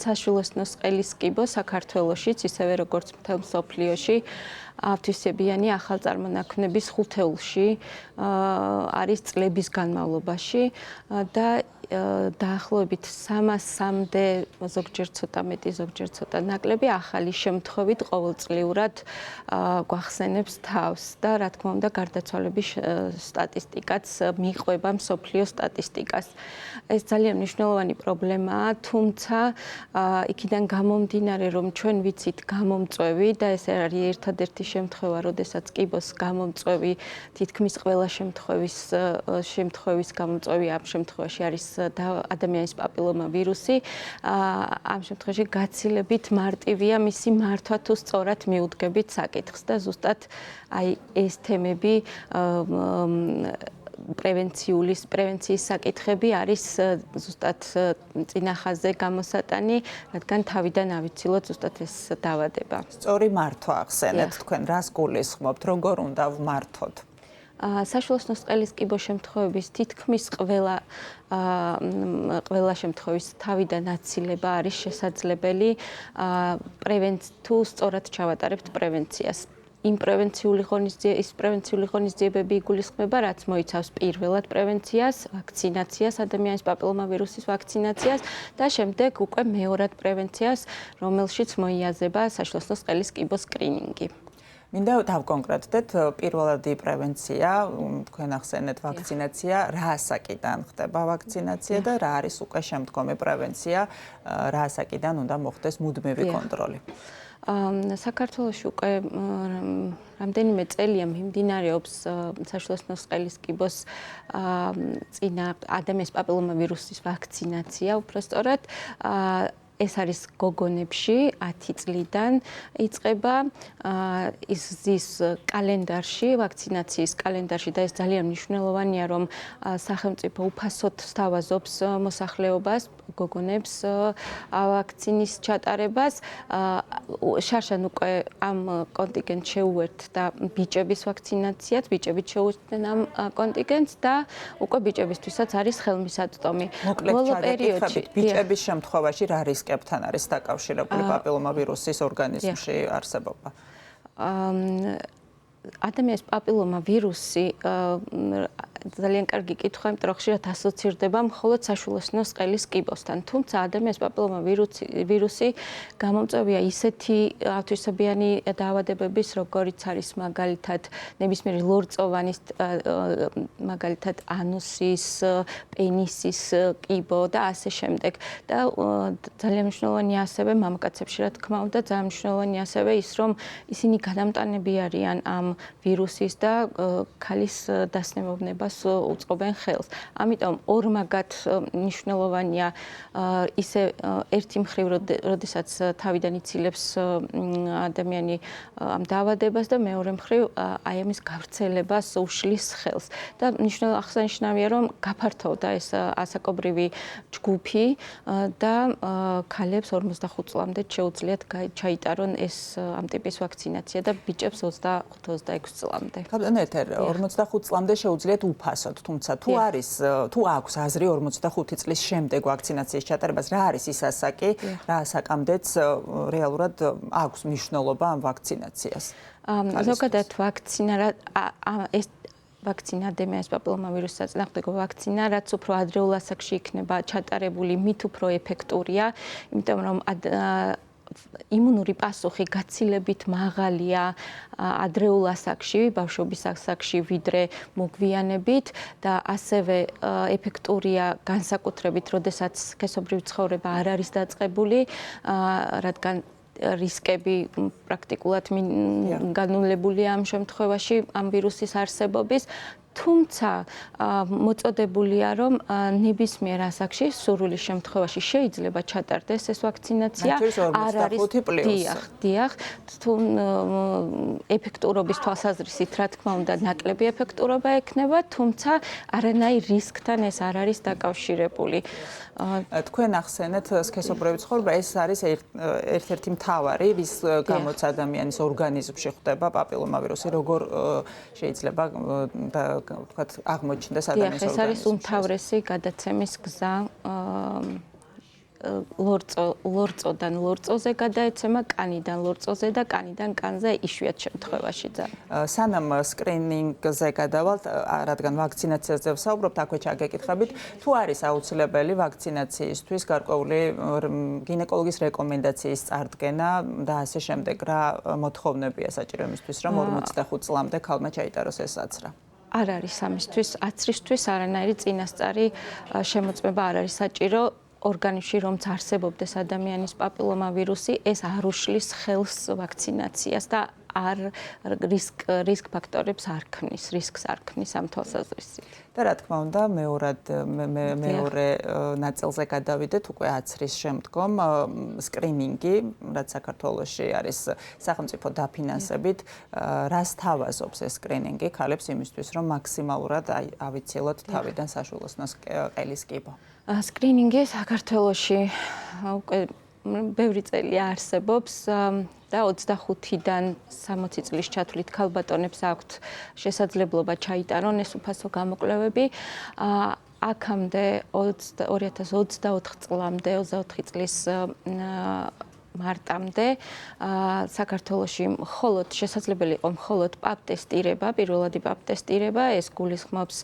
საშვილოსნოს ყელის კიბო საქართველოშიც, ისევე როგორც მთელ მსოფლიოში, ათვისებიანი ახალწარმონაქმნების ხუთეულში არის წლების განმავლობაში და დაახლოებით 300-მდე, ზოგჯერ ცოტა მეტი, ზოგჯერ ცოტა ნაკლები ახალი შემთხვევით ყოველწლიურად გვახსენებს თავს და რა თქმა უნდა გარდაცვალების სტატისტიკაც მიყვება მსოფლიო სტატისტიკას. ეს ძალიან მნიშვნელოვანი პრობლემაა, თუმცა იქიდან გამომდინარე, რომ ჩვენ ვიცით გამომწვევი და ეს არის ერთადერთი შემთხვევა, როდესაც კიბოს გამომწვევი თითქმის ყველა შემთხვევის გამომწვევი ამ შემთხვევაში არის ადამიანის პაპილომა ვირუსი. ამ შემთხვევაში გაცილებით მარტივია მისი მართვა თუ სწორად მიუდგებით საკითხს და ზუსტად აი ეს თემები პრევენციის საკითხები არის ზუსტად წინა ხაზზე გამოსატანი, რადგან თავიდან ავიცილოთ ზუსტად ეს დაავადება. სწორი მართვა ახსენეთ თქვენ, რას გულისხმობთ, როგორ უნდა ვმართოთ? საშვილოსნოს ყელის კიბო შემთხვევების თითქმის ყველა შემთხვევის თავიდან აცილება არის შესაძლებელი თუ სწორად ჩავატარებთ პრევენციას. იმ პრევენციული ღონისძიებები იგულისხმება, რაც მოიცავს პირველად პრევენციას, ვაქცინაციას, ადამიანის პაპილომავირუსის ვაქცინაციას და შემდეგ უკვე მეორად პრევენციას, რომელშიც მოიაზება საშვილოსნოს ყელის კიბოს სკრინინგი. მინდა დავკონკრეტდეთ პირველადი პრევენცია, თქვენ ახსენეთ ვაქცინაცია, რა ასაკიდან ხდება ვაქცინაცია და რა არის უკვე შემდგომი პრევენცია, რა ასაკიდან უნდა მოხდეს მუდმივი კონტროლი. საქართველოში უკვე რამდენიმე წელია მიმდინარეობს საშვილოსნოს ყელის კიბოს წინა ადამიანის პაპილომავირუსის ვაქცინაცია, უბრალოდ ეს არის გოგონებში 10 წლიდან იწყება ის კალენდარში, ვაქცინაციის კალენდარში და ეს ძალიან მნიშვნელოვანია, რომ სახელმწიფო უფასოდ სთავაზობს მოსახლეობას, გოგონებს ვაქცინის ჩატარებას. შარშან უკვე ამ კონტინგენტს შეუერთდა ბიჭების ვაქცინაციაც, ბიჭებიც შეუერთდნენ ამ კონტინგენტს და უკვე ბიჭებისთვისაც არის ხელმისაწვდომი. ბოლო პერიოდში ბიჭების შემთხვევაში რა რისკებთან არის დაკავშირებული პაპილომავირუსის ორგანიზმში არსებობა? ადამიანის პაპილომავირუსი ძალიან კარგი კითხვა, იმიტომ რომ ხშირად ასოცირდება მხოლოდ საშვილოსნოს ყელის კიბოსთან. თუმცა ადამიანის პაპილომავირუსი გამომწვევია ისეთი ათვისებიანი დაავადებების, როგორიც არის მაგალითად ნებისმიერი ლორწოვანის, მაგალითად ანუსის, პენისის კიბო და ასე შემდეგ. და ძალიან მნიშვნელოვანია ასევე მამაკაცებში, რა თქმა უნდა, ძალიან მნიშვნელოვანია ასევე ის, რომ ისინი გადამტანები არიან ამ ვირუსის და ქალის დასნებოვნებას უწყობენ ხელს. ამიტომ ორმაგად მნიშვნელოვანია ისე ერთი მხრივ, როდესაც თავიდან იცილებს ადამიანი ამ დაავადებას და მეორე მხრივ აი ამის გავრცელებას უშლის ხელს. და აღსანიშნავია, რომ გაფართოვდა ეს ასაკობრივი ჯგუფი და ქალებს 45 წლამდე შეუძლიათ ჩაიტარონ ეს ამ ტიპის ვაქცინაცია და ბიჭებს 25-26 წლამდე. კაპიტან 45 წლამდე შეუძლიათ უფასოდ, თუმცა თუ აქვს აზრი 45 წლის შემდეგ ვაქცინაციის ჩატარებას, რა არის ის ასაკი, რა ასაკამდეც რეალურად აქვს მნიშვნელობა ამ ვაქცინაციას? ზოგადად ეს ვაქცინა ადამიანის პაპილომავირუსის საწინააღმდეგო ვაქცინა, რაც უფრო ადრეულ ასაკში იქნება ჩატარებული, მით უფრო ეფექტურია, იმიტომ რომ იმუნური პასუხი გაცილებით მაღალია ადრეულ ასაკში, ბავშვობის ასაკში, ვიდრე მოგვიანებით და ასევე ეფექტურია განსაკუთრებით, როდესაც სქესობრივი ცხოვრება არ არის დაწყებული, რადგან რისკები პრაქტიკულად განულებულია ამ შემთხვევაში ამ ვირუსის არსებობის. თუმცა მოწოდებულია, რომ ნებისმიერ ასაკში, სურვილის შემთხვევაში შეიძლება ჩატარდეს ეს ვაქცინაცია. არ არის დიახ, თუ ეფექტურობის თვალსაზრისით, რა თქმა უნდა, ნაკლები ეფექტურობა ექნება, თუმცა არანაირ რისკთან ეს არ არის დაკავშირებული. თქვენ ახსენეთ სქესობრივი ცხოვრება, ეს არის ერთ-ერთი მთავარი, რის გამოც ადამიანის ორგანიზმში ხდება პაპილომავირუსი, როგორ შეიძლება ვთქვათ, აღმოჩნდეს ადამიანის ორგანიზმში. ეს არის უმთავრესი გადაცემის გზა ლორწოდან ლორწოზე გადაეცემა, კანიდან ლორწოზე და კანიდან კანზე იშვიათ შემთხვევაში ძალიან. სანამ სკრინინგზე გადავალთ, რადგან ვაქცინაციაზე ვსაუბრობთ, აქვე ჩაგეკითხებით, თუ არის აუცილებელი ვაქცინაციისთვის გარკვეული გინეკოლოგის რეკომენდაციის წარდგენა და ასე შემდეგ, რა მოთხოვნებია საჭირო იმისთვის, რომ 45 წლამდე ქალმა ჩაიტაროს ეს აცრა? არ არის ამისთვის, აცრისთვის არანაირი წინასწარი შემოწმება არ არის საჭირო. ორგანიზმში რომც არსებობდეს ადამიანის პაპილომავირუსი, ეს არ უშლის ხელს ვაქცინაციას და არ რისკ ფაქტორებს არ ქმნის, რისკს არ ქმნის ამ თვალსაზრისით. და რა თქმა უნდა, მეორე ნაწილზე გადავიდეთ, უკვე აცრის შემდგომ სკრინინგი, რაც საქართველოში არის სახელმწიფო დაფინანსებით, რას თავაზობს ეს სკრინინგი ქალებს იმისთვის, რომ მაქსიმალურად ავიცილოთ თავიდან საშვილოსნოს ყელის კიბო? სკრინინგი საქართველოში უკვე ბევრი წელია არსებობს და 25-დან 60 წლის ჩათვლით ქალბატონებს აქვთ შესაძლებლობა ჩაიტარონ ეს უფასო გამოკვლევები. აქამდე 2024 წლამდე, 24 წლის მარტამდე საქართველოში მხოლოდ შესაძლებელი იყო მხოლოდ პაპ ტესტირება, პირველადი პაპ ტესტირება, ეს გულისხმობს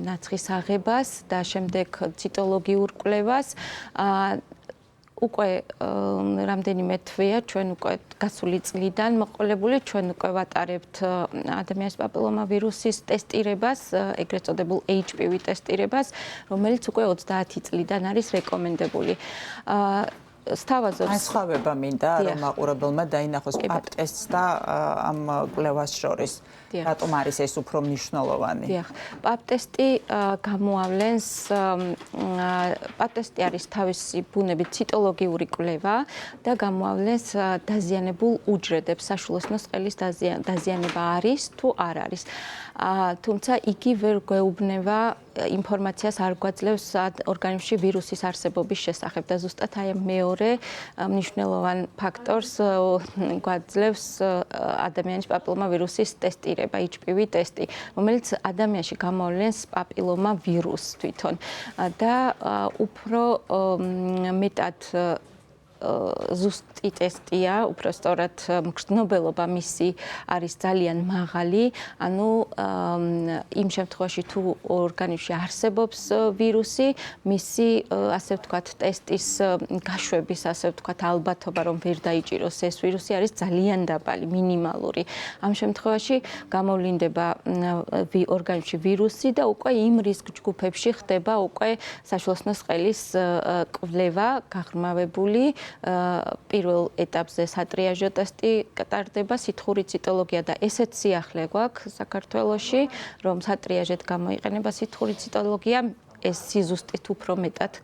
ნაცხის აღებას და შემდეგ ციტოლოგიურ კვლევას. უკვე რამდენიმე თვეა ჩვენ უკვე გასული წლიდან მოყოლებული ჩვენ უკვე ვატარებთ ადამიანის პაპილომავირუსის ტესტირებას, ეგრეთ წოდებულ HPV ტესტირებას, რომელიც უკვე 30 წლიდან არის რეკომენდებული. სთავაზობს განსხვავება მინდა რომ მაყურებელმა დაინახოს პაპ ტესტს და ამ კვლევას შორის. რატომ არის ეს უფრო მნიშვნელოვანი? დიახ, პაპ ტესტი გამოავლენს პაპ ტესტი არის თავისი ბუნებით ციტოლოგიური კვლევა და გამოავლენს დაზიანებულ უჯრედებს, საშვილოსნოს ყელის დაზიანება არის თუ არ არის. თუმცა იგი ვერ გვეუბნება ინფორმაციას არ გვაძლევს ორგანიზმში ვირუსის არსებობის შესახებ და ზუსტად აი მეორე მნიშვნელოვან ფაქტორს გვაძლევს ადამიანის პაპილომავირუსის ტესტირება, HPV ტესტი, რომელიც ადამიანში გამოავლენს პაპილომავირუსს თვითონ და უფრო მეტად ზუსტი ტესტია, უпростоრად მგრძნობელობა მისი არის ძალიან მაღალი, ანუ იმ შემთხვევაში თუ ორგანიზმში არსებობს ვირუსი, მისი ასე ვთქვათ ტესტის გაშვების ასე ვთქვათ ალბათობა რომ ვერ დაიჭიროს ეს ვირუსი არის ძალიან დაბალი, მინიმალური. ამ შემთხვევაში გამოვლინდება ორგანიზმში ვირუსი და უკვე იმ რისკ ჯგუფებში ხდება უკვე საშვილოსნოს ყელის კვლევა გაღრმავებული პირველ ეტაპზე სატრიაჟო ტესტი ტარდება, სითხური ციტოლოგია და ესეც სიახლე გვაქვს საქართველოში, რომ სატრიაჟეთ გამოიყენება სითხური ციტოლოგია. ეს სიზუსტით უფრო მეტად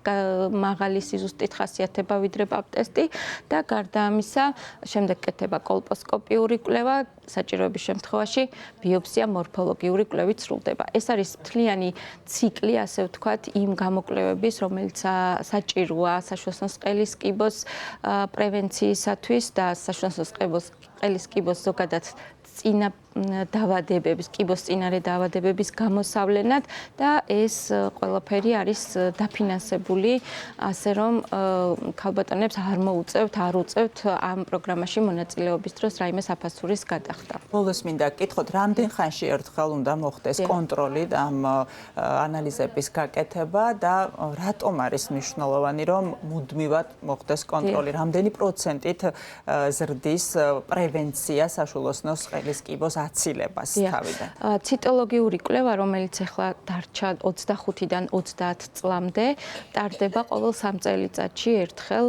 მაღალი სიზუსტით ხასიათება ვიდრე პაპ ტესტი და გარდა ამისა, შემდეგ კეთდება კოლპოსკოპიური კვლევა, საჭიროების შემთხვევაში ბიოპსია მორფოლოგიური კვლევით სრულდება. ეს არის მთლიანი ციკლი, ასე ვთქვათ, იმ გამოკვლევების, რომელიც საჭიროა საშვილოსნოს ყელის კიბოს პრევენციისათვის და საშვილოსნოს ყელის კიბოს ზოგადად წინა დავადებების, კიბოს წინარე დავადებების გამოსავლენად და ეს ყველაფერი არის დაფინანსებული, ასე რომ ქალბატონებს არ უწევთ ამ პროგრამაში მონაწილეობის დროს რაიმე საფასურის გადახდა. ბოლოს მინდა გკითხოთ, რამდენ ხანში ერთხელ უნდა მოხდეს კონტროლი და ამ ანალიზების გაკეთება და რატომ არის მნიშვნელოვანი, რომ მუდმივად მოხდეს კონტროლი, რამდენი პროცენტით ზრდის პრევენცია საშვილოსნოს ყელის კიბოს აცილებას თავიდან. ციტოლოგიური კვლევა, რომელიც ახლა დარჩა 25-დან 30 წლამდე, ტარდება ყოველ 3 წელიწადში ერთხელ.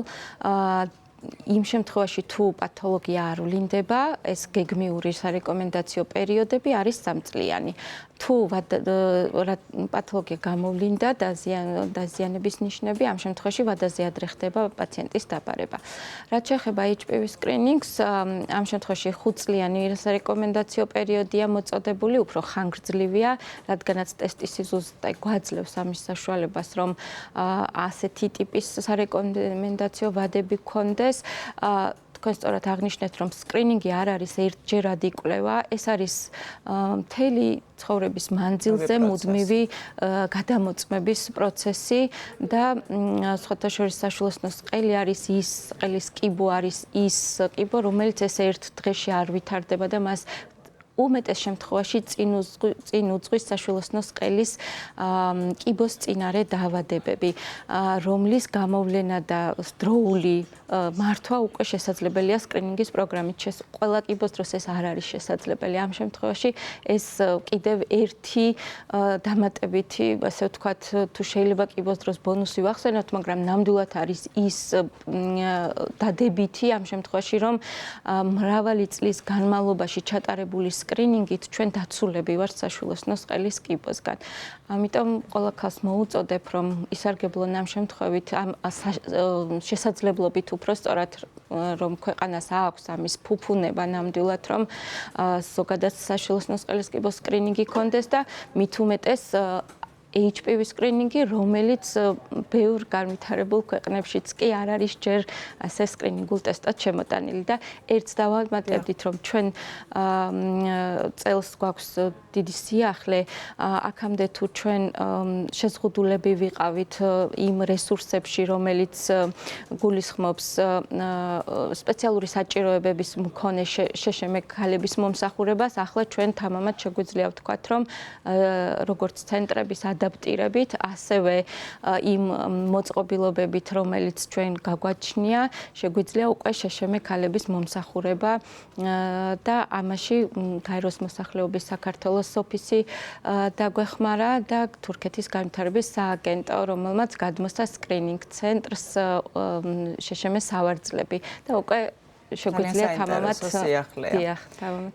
იმ შემთხვევაში თუ პათოლოგია არ ვლინდება, ეს გეგმიური სარეკომენდაციო პერიოდები არის 3 წლიანი. თუ პათოლოგია გამოვლინდა, დაზიანების ნიშნები, ამ შემთხვევაში ვადაზე ადრე ხდება პაციენტის დაბარება. რაც შეეხება HPV სკრინინგს, ამ შემთხვევაში 5 წლიანი სარეკომენდაციო პერიოდია მოწოდებული, უფრო ხანგრძლივია, რადგანაც ტესტის სიზუსტე გვაძლევს ამის საშუალებას, რომ ასეთი ტიპის სარეკომენდაციო ვადები გქონდეს. თქვენ სწორად აღნიშნეთ, რომ სკრინინგი არ არის ერთჯერადი კვლევა, ეს არის მთელი ცხოვრების მანძილზე მუდმივი გადამოწმების პროცესი და სხვათა შორის საშვილოსნოს ყელი არის ის ყელის კიბო არის ის კიბო, რომელიც ეს ერთ დღეში არ ვითარდება და მას უმეტეს შემთხვევაში წინ უძღვის საშვილოსნოს ყელის კიბოს წინარე დაავადებები, რომლის გამოვლენა და დროული მართვა უკვე შესაძლებელია სკრინინგის პროგრამით. ყველა კიბოს დროს ეს არ არის შესაძლებელი. ამ შემთხვევაში ეს კიდევ ერთი დამატებითი, ასე ვთქვათ, თუ შეიძლება კიბოს დროს ბონუსი ვახსენოთ, მაგრამ ნამდვილად არის ის დადებითი ამ შემთხვევაში, რომ მრავალი წლის განმავლობაში ჩატარებული სკრინინგით ჩვენ დაცულები ვართ საშვილოსნოს ყელის კიბოსგან. ამიტომ ყველა ქალს მოუწოდებ, რომ ისარგებლონ ამ შემთხვევით ამ შესაძლებლობით უფრო სწორად, რომ ქვეყანას აქვს ამის ფუფუნება ნამდვილად, რომ ზოგადად საშვილოსნოს ყელის კიბოს სკრინინგი კონდეს და მით უმეტეს HPV სკრინინგი, რომელიც ბევრ განვითარებულ ქვეყნებშიც კი არ არის ჯერ ასე სკრინინგულ ტესტად შემოტანილი და ერთს დავამატებდით, რომ ჩვენ წელს გვაქვს დიდი სიახლე, აქამდე თუ ჩვენ შეზღუდულები ვიყავით იმ რესურსებში, რომელიც გულისხმობს სპეციალური საჭიროებების მქონე შეშემე ქალების მომსახურებას, ახლა ჩვენ თამამად შეგვიძლია ვთქვათ, რომ როგორც ცენტრების ადაპტირებით, ასევე იმ მოწყობილობებით, რომელიც ჩვენ გაგვაჩნია, შეგვიძლია უკვე შეშემე ქალების მომსახურება და ამაში გაეროს მოსახლეობის საქართველოს ოფისი დაგვეხმარა და თურქეთის განვითარების სააგენტო, რომელმაც გადმოსცა სკრინინგ ცენტრს შეშემე სავარძლები და უკვე შეგვიძლია თამამად სიახლეა. დიახ, თამამად